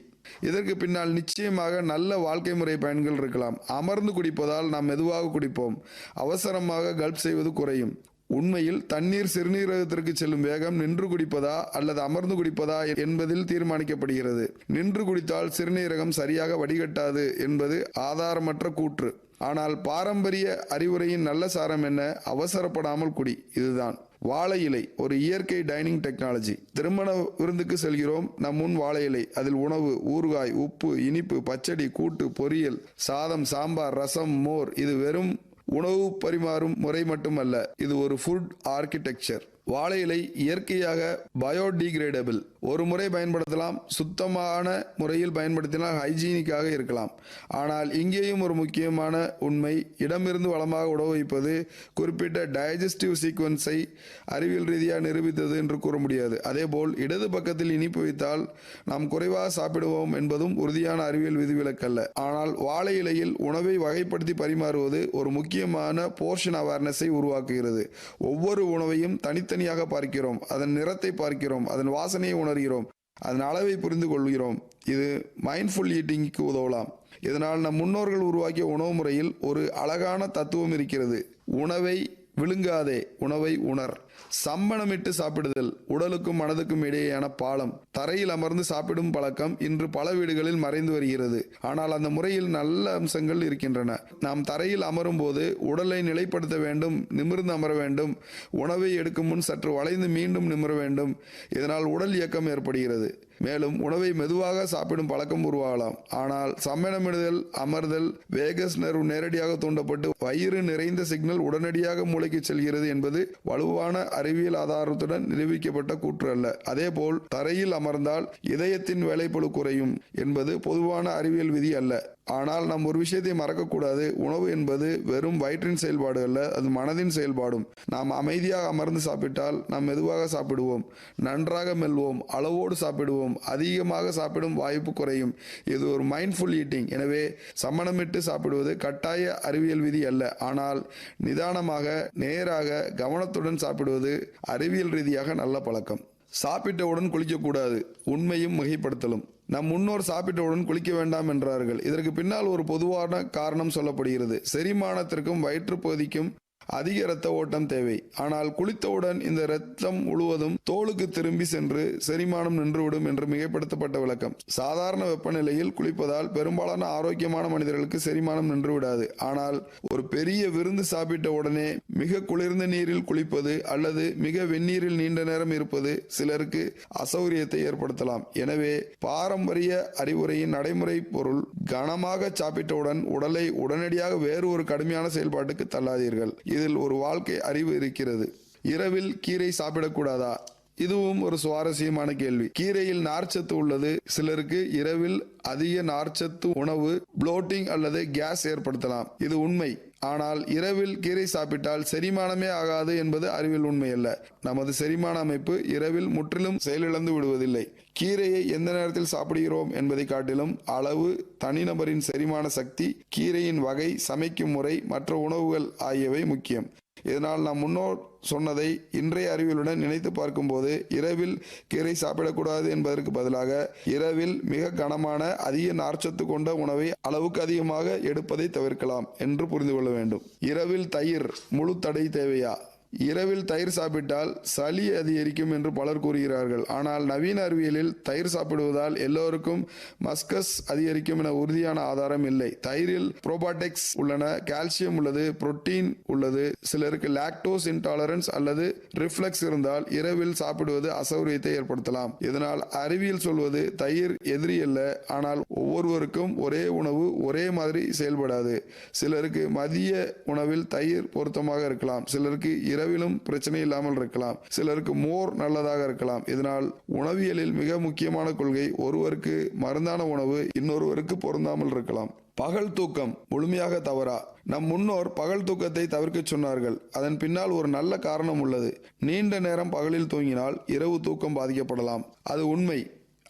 Speaker 2: இதற்கு பின்னால் நிச்சயமாக நல்ல வாழ்க்கை முறை பயன்கள் இருக்கலாம். அமர்ந்து குடிப்பதால் நாம் மெதுவாக குடிப்போம், அவசரமாக கல்ப் செய்வது குறையும். உண்மையில் தண்ணீர் சிறுநீரகத்திற்கு செல்லும் வேகம் நின்று குடிப்பதா அல்லது அமர்ந்து குடிப்பதா என்பதில் தீர்மானிக்கப்படுகிறது. நின்று குடித்தால் சிறுநீரகம் சரியாக வடிகட்டாது என்பது ஆதாரமற்ற கூற்று. ஆனால் பாரம்பரிய அறிவுரையின் நல்ல சாரம் என்ன? அவசரப்படாமல் குடி. இதுதான். வாழை இலை ஒரு இயற்கை டைனிங் டெக்னாலஜி. திருமண விருந்துக்கு செல்கிறோம், நம் முன் வாழை இலை. அதில் உணவு, ஊறுகாய், உப்பு, இனிப்பு, பச்சடி, கூட்டு, பொரியல், சாதம், சாம்பார், ரசம், மோர். இது வெறும் உணவு பரிமாறும் முறை மட்டுமல்ல, இது ஒரு ஃபுட் ஆர்கிடெக்சர். வாழை இலை இயற்கையாக பயோடிகிரேடபிள். ஒரு முறை பயன்படுத்தலாம். சுத்தமான முறையில் பயன்படுத்தினால் ஹைஜீனிக்காக இருக்கலாம். ஆனால் இங்கேயும் ஒரு முக்கியமான உண்மை, இடமிருந்து வளமாக உணவு வைப்பது குறிப்பிட்ட டைஜஸ்டிவ் சீக்வன்ஸை அறிவியல் ரீதியாக நிரூபித்தது என்று கூற முடியாது. அதேபோல் இடது பக்கத்தில் இனிப்பு வைத்தால் நாம் குறைவாக சாப்பிடுவோம் என்பதும் உறுதியான அறிவியல் விதிவிலக்கல்ல. ஆனால் வாழை இலையில் உணவை வகைப்படுத்தி பரிமாறுவது ஒரு முக்கியமான போர்ஷன் அவேர்னஸை உருவாக்குகிறது. ஒவ்வொரு உணவையும் தனித்தனியாக பார்க்கிறோம், அதன் நிறத்தை பார்க்கிறோம், அதன் வாசனையை உணர்கிறோம், அதன் அளவை புரிந்து கொள்கிறோம். இது மைண்ட்ஃபுல் ஈட்டிங்க்கு உதவலாம். இதனால் நம் முன்னோர்கள் உருவாக்கிய உணவு முறையில் ஒரு அழகான தத்துவம் இருக்கிறது. உணவை விழுங்காதே, உணவை உணர். சம்மணமிட்டு சாப்பிடுதல் உடலுக்கும் மனதுக்கும் இடையேயான பாலம். தரையில் அமர்ந்து சாப்பிடும் பழக்கம் இன்று பல வீடுகளில் மறைந்து வருகிறது. ஆனால் அந்த முறையில் நல்ல அம்சங்கள் இருக்கின்றன. நாம் தரையில் அமரும் போது உடலை நிலைப்படுத்த வேண்டும், நிமிர்ந்து அமர வேண்டும். உணவை எடுக்கும் முன் சற்று வளைந்து மீண்டும் நிமிர வேண்டும். இதனால் உடல் இயக்கம் ஏற்படுகிறது. மேலும் உணவை மெதுவாக சாப்பிடும் பழக்கம் உருவாகலாம். ஆனால் சம்மணமிடுதல், அமர்தல், வேகஸ் நர்வ் நேரடியாக தூண்டப்பட்டு வயிறு நிறைந்த சிக்னல் உடனடியாக மூளைக்கு செல்கிறது என்பது வலுவான அறிவியல் ஆதாரத்துடன் நிரூபிக்கப்பட்ட கூற்று அல்ல. அதேபோல் தரையில் அமர்ந்தால் இதயத்தின் வேலைப்பளு குறையும் என்பது பொதுவான அறிவியல் விதி அல்ல. ஆனால் நாம் ஒரு விஷயத்தை மறக்கக்கூடாது. உணவு என்பது வெறும் வயிற்றின் செயல்பாடு அல்ல, அது மனதின் செயல்பாடும். நாம் அமைதியாக அமர்ந்து சாப்பிட்டால் நாம் மெதுவாக சாப்பிடுவோம், நன்றாக மெல்வோம், அளவோடு சாப்பிடுவோம், அதிகமாக சாப்பிடும் வாய்ப்பு குறையும். இது ஒரு மைண்ட்ஃபுல் ஈட்டிங். எனவே சமணமிட்டு சாப்பிடுவது கட்டாய அறிவியல் விதி அல்ல, ஆனால் நிதானமாக, நேராக, கவனத்துடன் சாப்பிடுவது அறிவியல் ரீதியாக நல்ல பழக்கம். சாப்பிட்டவுடன் குளிக்கக்கூடாது. உண்மையும் மிகைப்படுத்தலும். நம் முன்னோர் சாப்பிட்டவுடன் குளிக்க வேண்டாம் என்றார்கள். இதற்கு பின்னால் ஒரு பொதுவான காரணம் சொல்லப்படுகிறது. செரிமானத்திற்கும் வயிற்றுப்பகுதிக்கும் அதிக இரத்த ஓட்டம் தேவை. ஆனால் குளித்தவுடன் இந்த இரத்தம் முழுவதும் தோலுக்கு திரும்பி சென்று செரிமானம் நின்றுவிடும் என்று மிகைப்படுத்தப்பட்ட விளக்கம். சாதாரண வெப்பநிலையில் குளிப்பதால் பெரும்பாலான ஆரோக்கியமான மனிதர்களுக்கு செரிமானம் நின்றுவிடாது. ஆனால் ஒரு பெரிய விருந்து சாப்பிட்ட உடனே மிக குளிர்ந்த நீரில் குளிப்பது அல்லது மிக வெந்நீரில் நீண்ட நேரம் இருப்பது சிலருக்கு அசௌகரியத்தை ஏற்படுத்தலாம். எனவே பாரம்பரிய அறிவுரையின் நடைமுறை பொருள், கனமாக சாப்பிட்டவுடன் உடலை உடனடியாக வேறு ஒரு கடுமையான செயல்பாட்டுக்கு தள்ளாதீர்கள். இதில் ஒரு வாழ்க்கை அறிவு இருக்கிறது. இரவில் கீரை சாப்பிடக்கூடாதா? இதுவும் ஒரு சுவாரஸ்யமான கேள்வி. கீரையில் நார்ச்சத்து உள்ளது. சிலருக்கு இரவில் அதிக நார்ச்சத்து உணவு புளோட்டிங் அல்லது கேஸ் ஏற்படுத்தலாம். இது உண்மை. ஆனால் இரவில் கீரை சாப்பிட்டால் செரிமானமே ஆகாது என்பது அறிவியல் உண்மை அல்ல. நமது செரிமான அமைப்பு இரவில் முற்றிலும் செயலிழந்து விடுவதில்லை. கீரையை எந்த நேரத்தில் சாப்பிடுகிறோம் என்பதை காட்டிலும் அளவு, தனிநபரின் செரிமான சக்தி, கீரையின் வகை, சமைக்கும் முறை, மற்ற உணவுகள் ஆகியவை முக்கியம். இதனால் நாம் முன்னோர் சொன்னதை இன்றைய அறிவியலுடன் நினைத்து பார்க்கும்போது இரவில் கீரை சாப்பிடக்கூடாது என்பதற்கு பதிலாக இரவில் மிக கனமான அதிக நார்ச்சத்து கொண்ட உணவை அளவுக்கு அதிகமாக எடுப்பதை தவிர்க்கலாம் என்று புரிந்து கொள்ள வேண்டும். இரவில் தயிர் முழு தடை தேவையா? இரவில் தயிர் சாப்பிட்டால் சளி அதிகரிக்கும் என்று பலர் கூறுகிறார்கள். ஆனால் நவீன அறிவியலில் தயிர் சாப்பிடுவதால் எல்லோருக்கும் மஸ்கஸ் அதிகரிக்கும் என உறுதியான ஆதாரம் இல்லை. தயிரில் புரோபாடெக்ஸ் உள்ளன, கால்சியம் உள்ளது, புரோட்டீன் உள்ளது. சிலருக்கு லாக்டோஸ் இன்டாலரன்ஸ் அல்லது ரிஃப்ளெக்ஸ் இருந்தால் இரவில் சாப்பிடுவது அசௌகரியத்தை ஏற்படுத்தலாம். இதனால் அறிவியல் சொல்வது தயிர் எதிரி அல்ல, ஆனால் ஒவ்வொருவருக்கும் ஒரே உணவு ஒரே மாதிரி செயல்படாது. சிலருக்கு மதிய உணவில் தயிர் பொருத்தமாக இருக்கலாம், சிலருக்கு இரவிலும் பிரச்சனை இல்லாமல் இருக்கலாம், சிலருக்கு மோர் நல்லதாக இருக்கலாம். இதனால் உணவியலில் மிக முக்கியமான கொள்கை, ஒருவருக்கு மருந்தான உணவு இன்னொருவருக்கு பொருந்தாமல் இருக்கலாம். பகல் தூக்கம் முழுமையாக தவறா? நம் முன்னோர் பகல் தூக்கத்தை தவிர்க்க சொன்னார்கள். அதன் பின்னால் ஒரு நல்ல காரணம் உள்ளது. நீண்ட நேரம் பகலில் தூங்கினால் இரவு தூக்கம் பாதிக்கப்படலாம். அது உண்மை.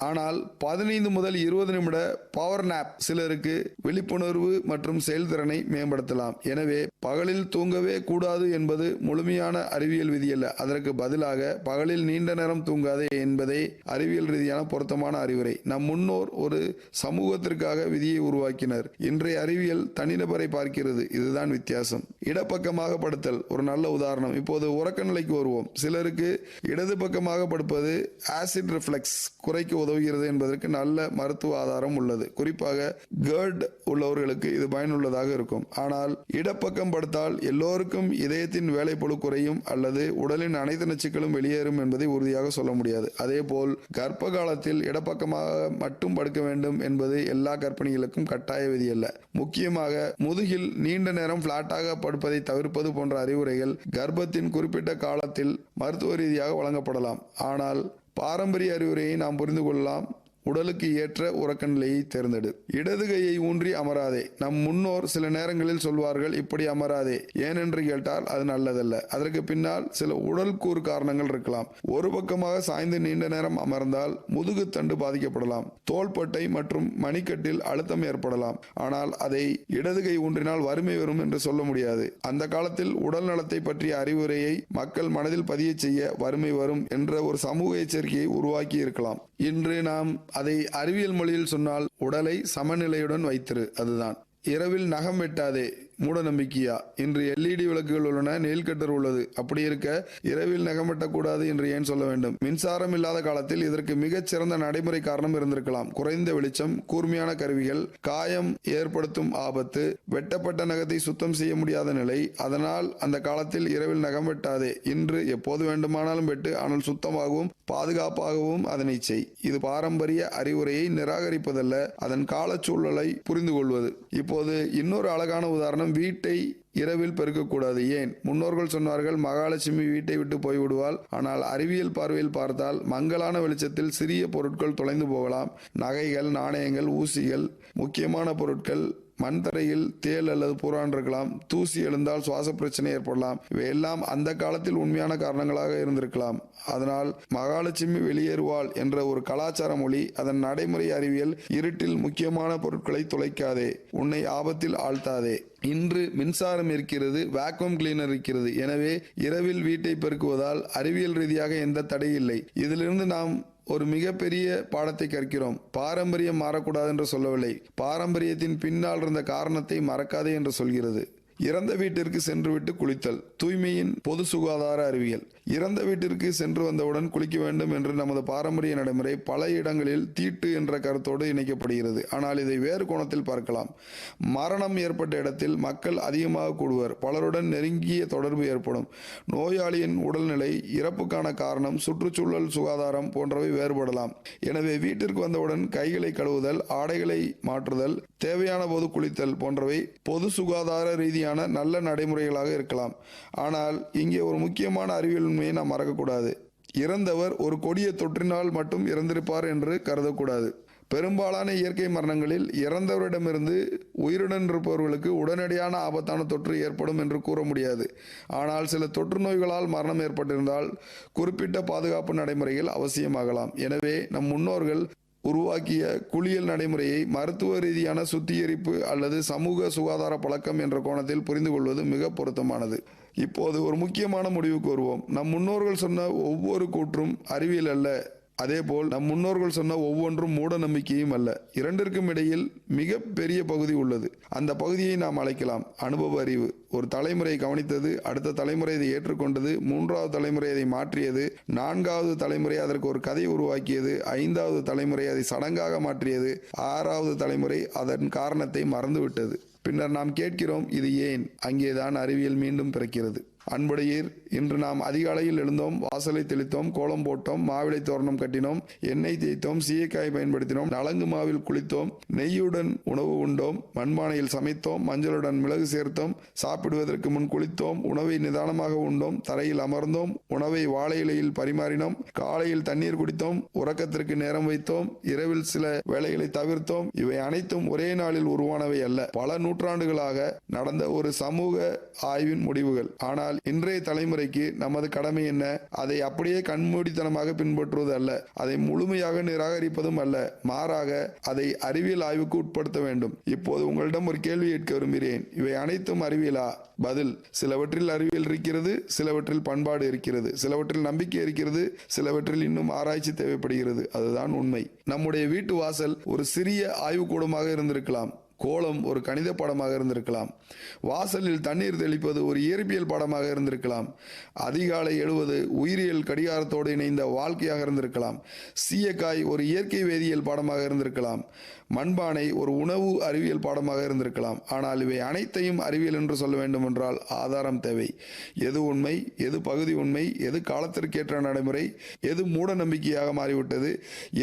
Speaker 2: ஆனால் 15 முதல் 20 நிமிட பவர் நேப் சிலருக்கு விழிப்புணர்வு மற்றும் செயல்திறனை மேம்படுத்தலாம். எனவே பகலில் தூங்கவே கூடாது என்பது முழுமையான அறிவியல் விதியல்ல. அதற்கு பதிலாக பகலில் நீண்ட நேரம் தூங்காதே என்பதே அறிவியல் ரீதியான பொருத்தமான அறிவுரை. நம் முன்னோர் ஒரு சமூகத்திற்காக விதியை உருவாக்கினர். இன்றைய அறிவியல் தனிநபரை பார்க்கிறது. இதுதான் வித்தியாசம். இடப்பக்கமாக படுத்தல் ஒரு நல்ல உதாரணம். இப்போது உறக்க நிலைக்கு வருவோம். சிலருக்கு இடது பக்கமாக படுப்பது ஆசிட் ரிஃப்ளெக்ஸ் குறைக்க உதவுகிறது என்பதற்கு நல்ல மருத்துவ ஆதாரம் உள்ளது. குறிப்பாக GERD உள்ளவர்களுக்கு இது பயனுள்ளதாக இருக்கும். ஆனால் இடப்பக்கம் படுத்தால் எல்லோருக்கும் இதயத்தின் வேலைப்பளு குறையும் அல்லது உடலின் அனைத்து நச்சுக்களும் வெளியேறும் என்பதை உறுதியாக சொல்ல முடியாது. அதேபோல் கர்ப்ப காலத்தில் இடப்பக்கமாக மட்டும் படுக்க வேண்டும் என்பது எல்லா கர்ப்பிணிகளுக்கும் கட்டாய விதி அல்ல. முக்கியமாக முதுகில் நீண்ட நேரம் பிளாட்டாக படுப்பதை தவிர்ப்பது போன்ற அறிவுரைகள் கர்ப்பத்தின் குறிப்பிட்ட காலத்தில் மருத்துவ ரீதியாக வழங்கப்படலாம். ஆனால் பாரம்பரிய அறிவுரையை நாம் புரிந்து கொள்ளலாம். உடலுக்கு ஏற்ற உறக்க நிலையை தேர்ந்தெடு. இடது கையை ஊன்றி அமராதே. நம் முன்னோர் சில நேரங்களில் சொல்வார்கள், இப்படி அமராதே. ஏனென்று கேட்டால் அது நல்லதல்ல. அதற்கு பின்னால் சில உடல் கூறு காரணங்கள் இருக்கலாம். ஒரு பக்கமாக சாய்ந்து நீண்ட நேரம் அமர்ந்தால் முதுகு தண்டு பாதிக்கப்படலாம், தோள்பட்டை மற்றும் மணிக்கட்டில் அழுத்தம் ஏற்படலாம். ஆனால் அதை இடது கை ஊன்றினால் வறுமை வரும் என்று சொல்ல முடியாது. அந்த காலத்தில் உடல் நலத்தை பற்றிய அறிவுரையை மக்கள் மனதில் பதிய செய்ய வறுமை வரும் என்ற ஒரு சமூக எச்சரிக்கையை உருவாக்கி இருக்கலாம். இன்று நாம் அதை அறிவியல் மொழியில் சொன்னால் உடலை சமநிலையுடன் வைத்திரு. அதுதான். இரவில் நகம் வெட்டாதே. மூட நம்பிக்கையா? இன்று LED விளக்குகள் உள்ளன, நெயில் கட்டர் உள்ளது. அப்படி இருக்க இரவில் நகம் வெட்டக்கூடாது என்று ஏன் சொல்ல வேண்டும்? மின்சாரம் இல்லாத காலத்தில் இதற்கு மிகச் சிறந்த நடைமுறை காரணம் இருந்திருக்கலாம். குறைந்த வெளிச்சம், கூர்மையான கருவிகள், காயம் ஏற்படுத்தும் ஆபத்து, வெட்டப்பட்ட நகத்தை சுத்தம் செய்ய முடியாத நிலை. அதனால் அந்த காலத்தில் இரவில் நகம் வெட்டாதே. இன்று எப்போது வேண்டுமானாலும் வெட்டு, ஆனால் சுத்தமாகவும் பாதுகாப்பாகவும் அதனை செய். இது பாரம்பரிய அறிவுரையை நிராகரிப்பதல்ல, அதன் கால சூழலை புரிந்து கொள்வது. இப்போது இன்னொரு அழகான உதாரணம். வீட்டை இரவில் பெருக்கக்கூடாது. ஏன்? முன்னோர்கள் சொன்னார்கள், மகாலட்சுமி வீட்டை விட்டு போய்விடுவாள். ஆனால் அறிவியல் பார்வையில் பார்த்தால் மங்கலான வெளிச்சத்தில் சிறிய பொருட்கள் தொலைந்து போகலாம். நகைகள், நாணயங்கள், ஊசிகள், முக்கியமான பொருட்கள் மண் தரையில் தேல் அல்லது புறான் இருக்கலாம். தூசி எழுந்தால் சுவாச பிரச்சனை ஏற்படலாம். இவையெல்லாம் அந்த காலத்தில் உண்மையான காரணங்களாக இருந்திருக்கலாம். அதனால் மகாலட்சுமி வெளியேறுவாள் என்ற ஒரு கலாச்சார மொழி, அதன் நடைமுறை அறிவியல், இருட்டில் முக்கியமான பொருட்களை தொலைக்காதே, உன்னை ஆபத்தில் ஆழ்த்தாதே. இன்று மின்சாரம் இருக்கிறது, வேக்யூம் கிளீனர் இருக்கிறது. எனவே இரவில் வீட்டை பெருக்குவதால் அறிவியல் ரீதியாக எந்த தடை இல்லை. இதிலிருந்து நாம் ஒரு மிகப்பெரிய பாடத்தை கற்கிறோம். பாரம்பரியம் மாறக்கூடாது என்று சொல்லவில்லை, பாரம்பரியத்தின் பின்னால் இருந்த காரணத்தை மறக்காதே என்று சொல்கிறது. இறந்த வீட்டிற்கு சென்றுவிட்டு குளித்தல், தூய்மையின் பொது சுகாதார அறிவியல். இறந்த வீட்டிற்கு சென்று வந்தவுடன் குளிக்க வேண்டும் என்று நமது பாரம்பரிய நடைமுறை பல இடங்களில் தீட்டு என்ற கருத்தோடு இணைக்கப்படுகிறது. ஆனால் இதை வேறு கோணத்தில் பார்க்கலாம். மரணம் ஏற்பட்ட இடத்தில் மக்கள் அதிகமாக கூடுவர், பலருடன் நெருங்கிய தொடர்பு ஏற்படும். நோயாளியின் உடல்நிலை, இறப்புக்கான காரணம், சுற்றுச்சூழல், சுகாதாரம் போன்றவை வேறுபடலாம். எனவே வீட்டிற்கு வந்தவுடன் கைகளை கழுவுதல், ஆடைகளை மாற்றுதல், தேவையான போது குளித்தல் போன்றவை பொது சுகாதார ரீதியான நல்ல நடைமுறைகளாக இருக்கலாம். ஆனால் இங்கே ஒரு முக்கியமான அறிவியல் உண்மையை நாம் மறக்கக்கூடாது. இறந்தவர் ஒரு கொடிய தொற்றினால் மட்டும் இறந்திருப்பார் என்று கருதக்கூடாது. பெரும்பாலான இயற்கை மரணங்களில் இறந்தவரிடமிருந்து உயிருடன் இருப்பவர்களுக்கு உடனடியான ஆபத்தான தொற்று ஏற்படும் என்று கூற முடியாது. ஆனால் சில தொற்று நோய்களால் மரணம் ஏற்பட்டிருந்தால் குறிப்பிட்ட பாதுகாப்பு நடைமுறைகள் அவசியமாகலாம். எனவே நம் முன்னோர்கள் உருவாக்கிய குளியல் நடைமுறையை மருத்துவ ரீதியான சுத்திகரிப்பு அல்லது சமூக சுகாதார பழக்கம் என்ற கோணத்தில் புரிந்து கொள்வது மிக பொருத்தமானது. இப்போது ஒரு முக்கியமான முடிவுக்கு வருவோம். நம் முன்னோர்கள் சொன்ன ஒவ்வொரு கூற்றும் அறிவியல் அல்ல. அதேபோல் நம் முன்னோர்கள் சொன்ன ஒவ்வொன்றும் மூட நம்பிக்கையும் அல்ல. இரண்டிற்கும் இடையில் மிக பெரிய பகுதி உள்ளது. அந்த பகுதியை நாம் அழைக்கலாம் அனுபவ அறிவு. ஒரு தலைமுறை கவனித்தது, அடுத்த தலைமுறை இதை ஏற்றுக்கொண்டது, மூன்றாவது தலைமுறை அதை மாற்றியது, நான்காவது தலைமுறை அதற்கு ஒரு கதை உருவாக்கியது, ஐந்தாவது தலைமுறை அதை சடங்காக மாற்றியது, ஆறாவது தலைமுறை அதன் காரணத்தை மறந்துவிட்டது. பின்னர் நாம் கேட்கிறோம், இது ஏன்? அங்கேதான் அறிவியல் மீண்டும் பிறக்கிறது. அன்புடையீர், இன்று நாம் அதிகாலையில் எழுந்தோம், வாசலை தெளித்தோம், கோலம் போட்டோம், மாவிளை தோரணம் கட்டினோம், எண்ணெய் தேய்த்தோம், சீயக்காய் பயன்படுத்தினோம், நலங்கு மாவில் குளித்தோம், நெய்யுடன் உணவு உண்டோம், மண்பானையில் சமைத்தோம், மஞ்சளுடன் மிளகு சேர்த்தோம், சாப்பிடுவதற்கு முன் குளித்தோம், உணவை நிதானமாக உண்டோம், தரையில் அமர்ந்தோம், உணவை வாழை இலையில் பரிமாறினோம், காலையில் தண்ணீர் குடித்தோம், உறக்கத்திற்கு நேரம் வைத்தோம், இரவில் சில வேலைகளை தவிர்த்தோம். இவை அனைத்தும் ஒரே நாளில் உருவானவை அல்ல, பல நூற்றாண்டுகளாக நடந்த ஒரு சமூக ஆய்வின் முடிவுகள். ஆனால் இன்றைய தலைமுறைக்கு நமது கடமை என்ன? அதை அப்படியே கண்மூடித்தனமாக பின்பற்றுவது அல்ல, அதை முழுமையாக நிராகரிப்பதும் அல்ல, மாறாக அதை அறிவியல் ஆய்வுக்கு உட்படுத்த வேண்டும். இப்போது உங்களிடம் ஒரு கேள்வி கேட்க விரும்புகிறேன். இவை அனைத்தும் அறிவியலா? பதில்: சிலவற்றில் அறிவியல் இருக்கிறது, சிலவற்றில் பண்பாடு இருக்கிறது, சிலவற்றில் நம்பிக்கை இருக்கிறது, சிலவற்றில் இன்னும் ஆராய்ச்சி தேவைப்படுகிறது. அதுதான் உண்மை. நம்முடைய வீட்டு வாசல் ஒரு சிறிய ஆய்வுக்கூடமாக இருந்திருக்கலாம். கோலம் ஒரு கணித பாடமாக இருந்திருக்கலாம். வாசலில் தண்ணீர் தெளிப்பது ஒரு இயற்பியல் பாடமாக இருந்திருக்கலாம். அதிகாலை எழுவது உயிரியல் கடிகாரத்தோடு இணைந்த வாழ்க்கையாக இருந்திருக்கலாம். சீயக்காய் ஒரு இயற்கை வேதியியல் பாடமாக இருந்திருக்கலாம். மண்பானை ஒரு உணவு அறிவியல் பாடமாக இருந்திருக்கலாம். ஆனால் இவை அனைத்தையும் அறிவியல் என்று சொல்ல வேண்டும் என்றால் ஆதாரம் தேவை. எது உண்மை, எது பகுதி உண்மை, எது காலத்திற்கேற்ற நடைமுறை, எது மூட நம்பிக்கையாக மாறிவிட்டது,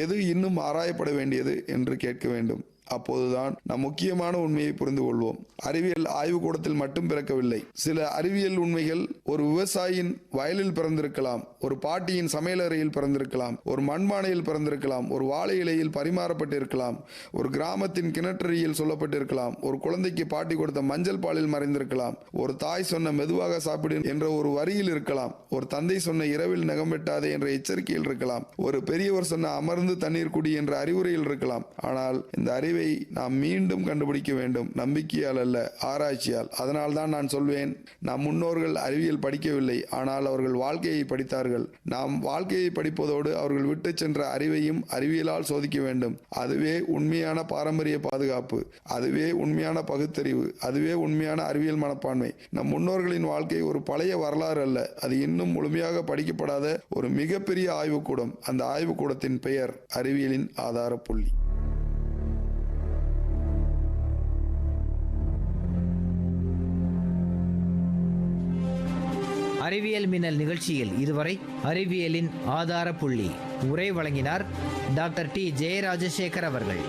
Speaker 2: எது இன்னும் ஆராயப்பட வேண்டியது என்று கேட்க வேண்டும். அப்போதுதான் நாம் முக்கியமான உண்மையை புரிந்து கொள்வோம். அறிவியல் ஆய்வுக்கூடத்தில் மட்டும் பிறக்கவில்லை. சில அறிவியல் உண்மைகள் ஒரு விவசாயியின் வயலில் பிறந்திருக்கலாம், ஒரு பாட்டியின் சமையலறையில் பிறந்திருக்கலாம், ஒரு மண்பானையில் பிறந்திருக்கலாம், ஒரு வாழை இலையில் பரிமாறப்பட்டிருக்கலாம், ஒரு கிராமத்தின் கிணற்றடியில் சொல்லப்பட்டிருக்கலாம், ஒரு குழந்தைக்கு பாட்டி கொடுத்த மஞ்சள் பாலில் மறைந்திருக்கலாம், ஒரு தாய் சொன்ன மெதுவாக சாப்பிடு என்ற ஒரு வரியில் இருக்கலாம், ஒரு தந்தை சொன்ன இரவில் நகம் வெட்டாதே என்ற எச்சரிக்கையில் இருக்கலாம், ஒரு பெரியவர் சொன்ன அமர்ந்து தண்ணீர் குடி என்ற அறிவுரையில் இருக்கலாம். ஆனால் இந்த அறிவை நாம் மீண்டும் கண்டுபிடிக்க வேண்டும், நம்பிக்கையால் அல்ல, ஆராய்ச்சியால். அதனால்தான் நான் சொல்வேன், நம் முன்னோர்கள் அறிவியல் படிக்கவில்லை, ஆனால் அவர்கள் வாழ்க்கையை படித்தார்கள். நாம் வாழ்க்கையை படிப்பதோடு அவர்கள் விட்டு சென்ற அறிவையும் அறிவியலால் சோதிக்க வேண்டும். அதுவே உண்மையான பாரம்பரிய பாதுகாப்பு, அதுவே உண்மையான பகுத்தறிவு, அதுவே உண்மையான அறிவியல் மனப்பான்மை. நம் முன்னோர்களின் வாழ்க்கை ஒரு பழைய வரலாறு அல்ல, அது இன்னும் முழுமையாக படிக்கப்படாத ஒரு மிகப்பெரிய ஆய்வுக்கூடம். அந்த ஆய்வுக்கூடத்தின் பெயர் அறிவியலின் ஆதார புள்ளி.
Speaker 1: அறிவியல் மின்னல் நிகழ்ச்சியில் இதுவரை அறிவியலின் ஆதார புள்ளி உரை வழங்கினார் டாக்டர் டி ஜெயராஜசேகர் அவர்கள்.